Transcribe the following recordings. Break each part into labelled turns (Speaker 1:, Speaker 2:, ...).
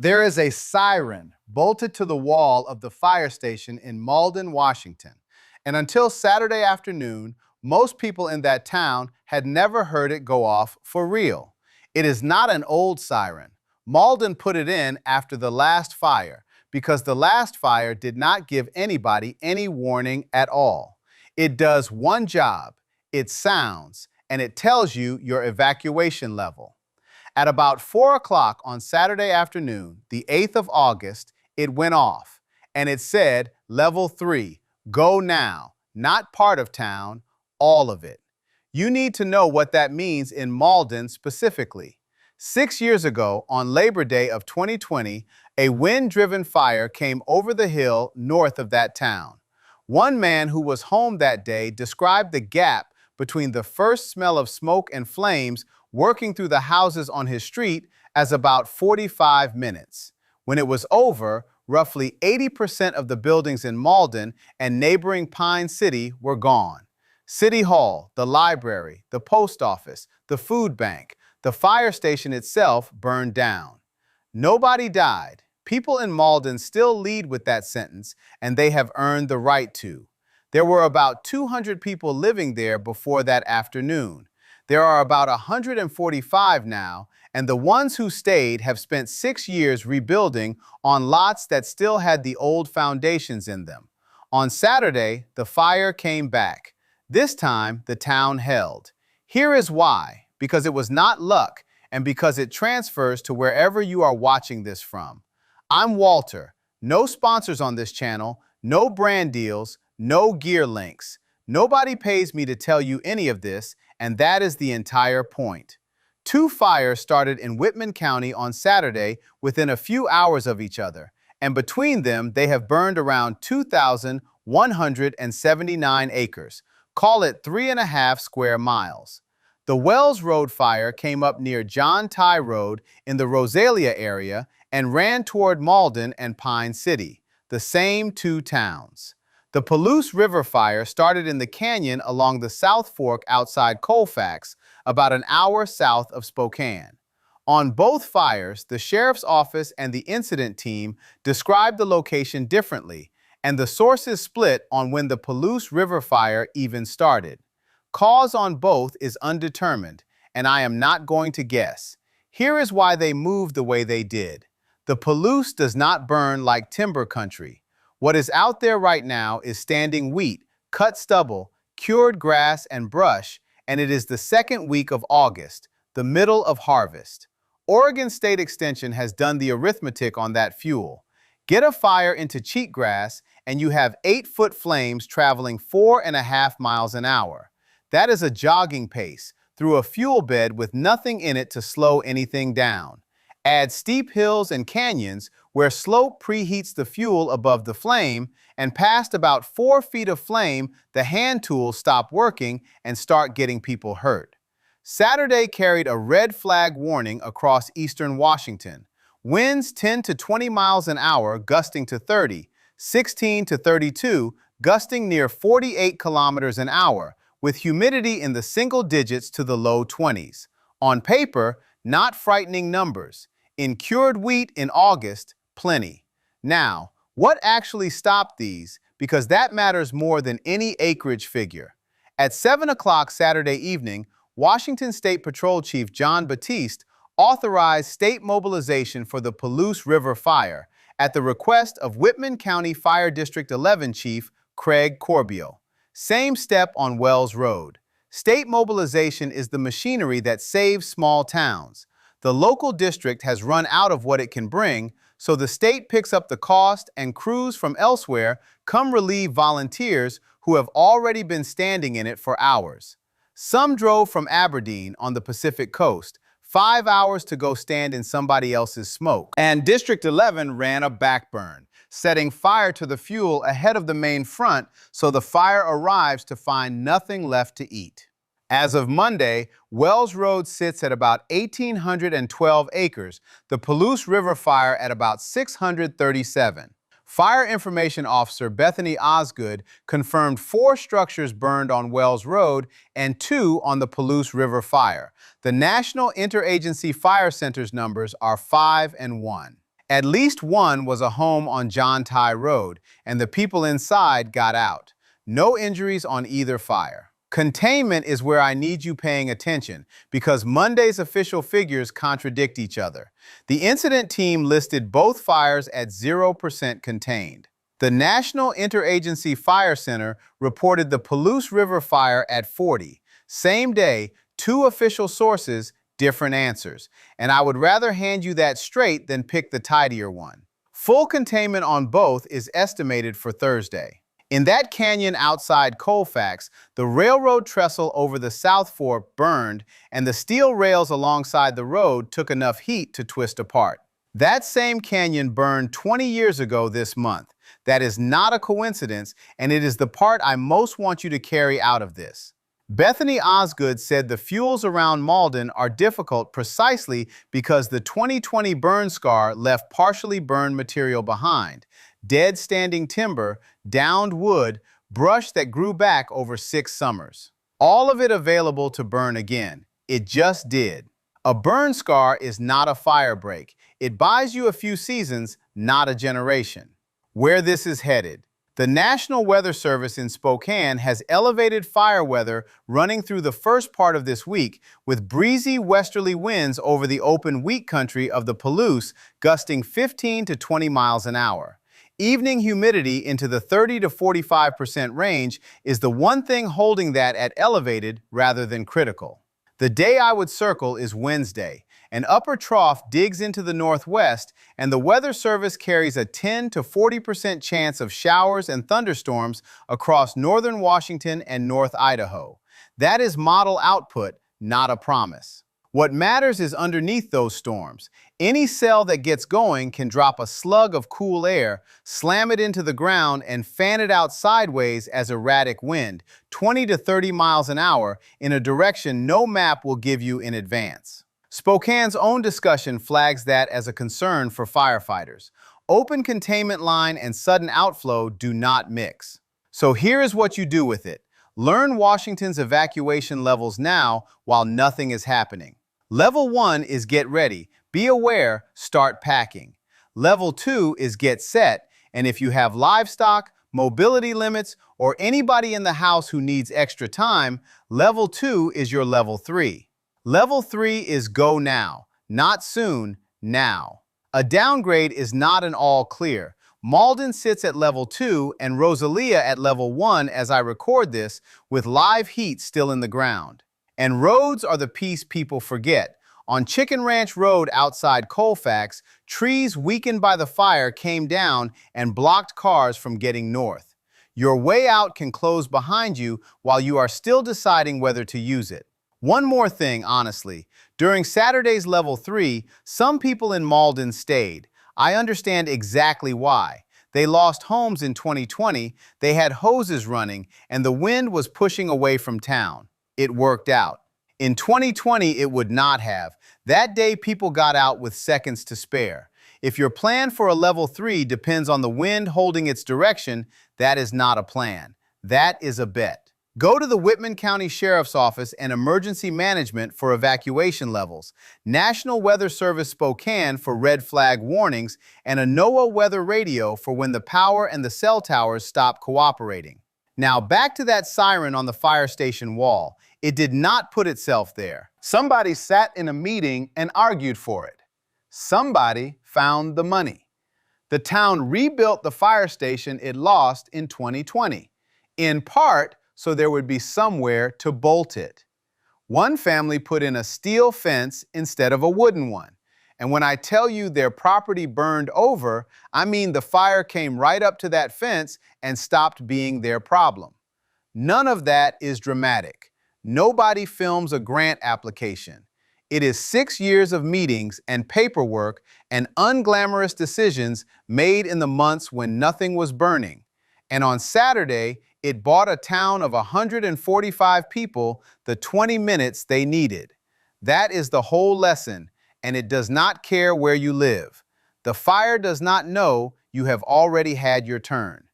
Speaker 1: There is a siren bolted to the wall of the fire station in Malden, Washington. And until Saturday afternoon, most people in that town had never heard it go off for real. It is not an old siren. Malden put it in after the last fire because the last fire did not give anybody any warning at all. It does one job. It sounds, and it tells you your evacuation level. At about 4 o'clock on Saturday afternoon, the 8th of August, it went off, and it said, Level 3, go now, not part of town, all of it. You need to know what that means in Malden specifically. 6 years ago, on Labor Day of 2020, a wind-driven fire came over the hill north of that town. One man who was home that day described the gap between the first smell of smoke and flames working through the houses on his street as about 45 minutes. When it was over, roughly 80% of the buildings in Malden and neighboring Pine City were gone. City Hall, the library, the post office, the food bank, the fire station itself burned down. Nobody died. People in Malden still lead with that sentence, and they have earned the right to. There were about 200 people living there before that afternoon. There are about 145 now, and the ones who stayed have spent 6 years rebuilding on lots that still had the old foundations in them. On Saturday, the fire came back. This time, the town held. Here is why: because it was not luck, and because it transfers to wherever you are watching this from. I'm Walter. No sponsors on this channel, no brand deals, no gear links. Nobody pays me to tell you any of this, and that is the entire point. 2 fires started in Whitman County on Saturday within a few hours of each other, and between them they have burned around 2,179 acres. Call it 3.5 square miles. The Babb Road Fire came up near John Ty Road in the Rosalia area and ran toward Malden and Pine City, the same 2 towns. The Palouse River Fire started in the canyon along the South Fork outside Colfax, about an hour south of Spokane. On both fires, the sheriff's office and the incident team described the location differently, and the sources split on when the Palouse River Fire even started. Cause on both is undetermined, and I am not going to guess. Here is why they moved the way they did. The Palouse does not burn like timber country. What is out there right now is standing wheat, cut stubble, cured grass, and brush, and it is the second week of August, the middle of harvest. Oregon State Extension has done the arithmetic on that fuel. Get a fire into cheatgrass, and you have 8-foot flames traveling 4.5 miles an hour. That is a jogging pace through a fuel bed with nothing in it to slow anything down. Add steep hills and canyons where slope preheats the fuel above the flame, and past about 4 feet of flame, the hand tools stop working and start getting people hurt. Saturday carried a red flag warning across eastern Washington. Winds 10 to 20 miles an hour, gusting to 30, 16 to 32, gusting near 48 kilometers an hour, with humidity in the single digits to the low 20s. On paper, not frightening numbers. In cured wheat in August, plenty. Now, what actually stopped these? Because that matters more than any acreage figure. At 7 o'clock Saturday evening, Washington State Patrol Chief John Batiste authorized state mobilization for the Palouse River Fire at the request of Whitman County Fire District 11 Chief Craig Corbio. Same step on Wells Road. State mobilization is the machinery that saves small towns. The local district has run out of what it can bring, so the state picks up the cost, and crews from elsewhere come relieve volunteers who have already been standing in it for hours. Some drove from Aberdeen on the Pacific coast, 5 hours to go stand in somebody else's smoke. And District 11 ran a backburn, setting fire to the fuel ahead of the main front so the fire arrives to find nothing left to eat. As of Monday, Wells Road sits at about 1,812 acres, the Palouse River Fire at about 637. Fire Information Officer Bethany Osgood confirmed 4 structures burned on Wells Road and 2 on the Palouse River Fire. The National Interagency Fire Center's numbers are 5 and 1. At least one was a home on John Ty Road, and the people inside got out. No injuries on either fire. Containment is where I need you paying attention because Monday's official figures contradict each other. The incident team listed both fires at 0% contained. The National Interagency Fire Center reported the Palouse River Fire at 40. Same day, two official sources, different answers. And I would rather hand you that straight than pick the tidier one. Full containment on both is estimated for Thursday. In that canyon outside Colfax, the railroad trestle over the South Fork burned, and the steel rails alongside the road took enough heat to twist apart. That same canyon burned 20 years ago this month. That is not a coincidence, and it is the part I most want you to carry out of this. Bethany Osgood said the fuels around Malden are difficult precisely because the 2020 burn scar left partially burned material behind. Dead standing timber, downed wood, brush that grew back over 6 summers. All of it available to burn again. It just did. A burn scar is not a fire break. It buys you a few seasons, not a generation. Where this is headed. The National Weather Service in Spokane has elevated fire weather running through the first part of this week with breezy westerly winds over the open wheat country of the Palouse gusting 15 to 20 miles an hour. Evening humidity into the 30 to 45% range is the one thing holding that at elevated rather than critical. The day I would circle is Wednesday. An upper trough digs into the northwest, and the Weather Service carries a 10 to 40% chance of showers and thunderstorms across northern Washington and North Idaho. That is model output, not a promise. What matters is underneath those storms. Any cell that gets going can drop a slug of cool air, slam it into the ground, and fan it out sideways as erratic wind, 20 to 30 miles an hour, in a direction no map will give you in advance. Spokane's own discussion flags that as a concern for firefighters. Open containment line and sudden outflow do not mix. So here is what you do with it. Learn Washington's evacuation levels now while nothing is happening. Level 1 is get ready, be aware, start packing. Level 2 is get set, and if you have livestock, mobility limits, or anybody in the house who needs extra time, Level 2 is your Level 3. Level 3 is go now, not soon, now. A downgrade is not an all clear. Malden sits at Level 2 and Rosalia at Level 1 as I record this, with live heat still in the ground. And roads are the piece people forget. On Chicken Ranch Road outside Colfax, trees weakened by the fire came down and blocked cars from getting north. Your way out can close behind you while you are still deciding whether to use it. One more thing, honestly. During Saturday's Level 3, some people in Malden stayed. I understand exactly why. They lost homes in 2020, they had hoses running, and the wind was pushing away from town. It worked out. In 2020, it would not have. That day, people got out with seconds to spare. If your plan for a Level 3 depends on the wind holding its direction, that is not a plan. That is a bet. Go to the Whitman County Sheriff's Office and Emergency Management for evacuation levels, National Weather Service Spokane for red flag warnings, and a NOAA weather radio for when the power and the cell towers stop cooperating. Now back to that siren on the fire station wall. It did not put itself there. Somebody sat in a meeting and argued for it. Somebody found the money. The town rebuilt the fire station it lost in 2020, in part so there would be somewhere to bolt it. One family put in a steel fence instead of a wooden one. And when I tell you their property burned over, I mean the fire came right up to that fence and stopped being their problem. None of that is dramatic. Nobody films a grant application. It is 6 years of meetings and paperwork and unglamorous decisions made in the months when nothing was burning. And on Saturday, it bought a town of 145 people the 20 minutes they needed. That is the whole lesson, and it does not care where you live. The fire does not know you have already had your turn.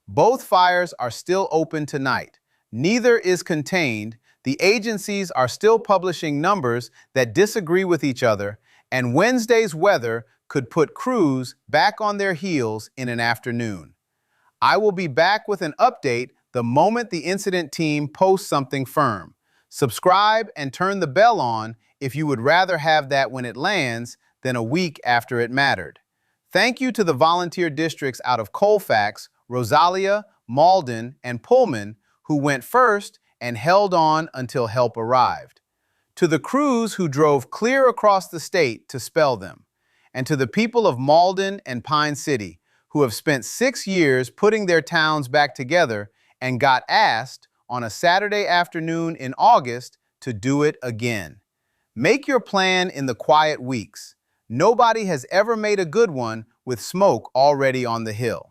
Speaker 1: Both fires are still open tonight. Neither is contained. The agencies are still publishing numbers that disagree with each other, and Wednesday's weather could put crews back on their heels in an afternoon. I will be back with an update the moment the incident team posts something firm. Subscribe and turn the bell on if you would rather have that when it lands than a week after it mattered. Thank you to the volunteer districts out of Colfax, Rosalia, Malden, and Pullman who went first and held on until help arrived. To the crews who drove clear across the state to spell them. And to the people of Malden and Pine City who have spent 6 years putting their towns back together and got asked on a Saturday afternoon in August to do it again. Make your plan in the quiet weeks. Nobody has ever made a good one with smoke already on the hill.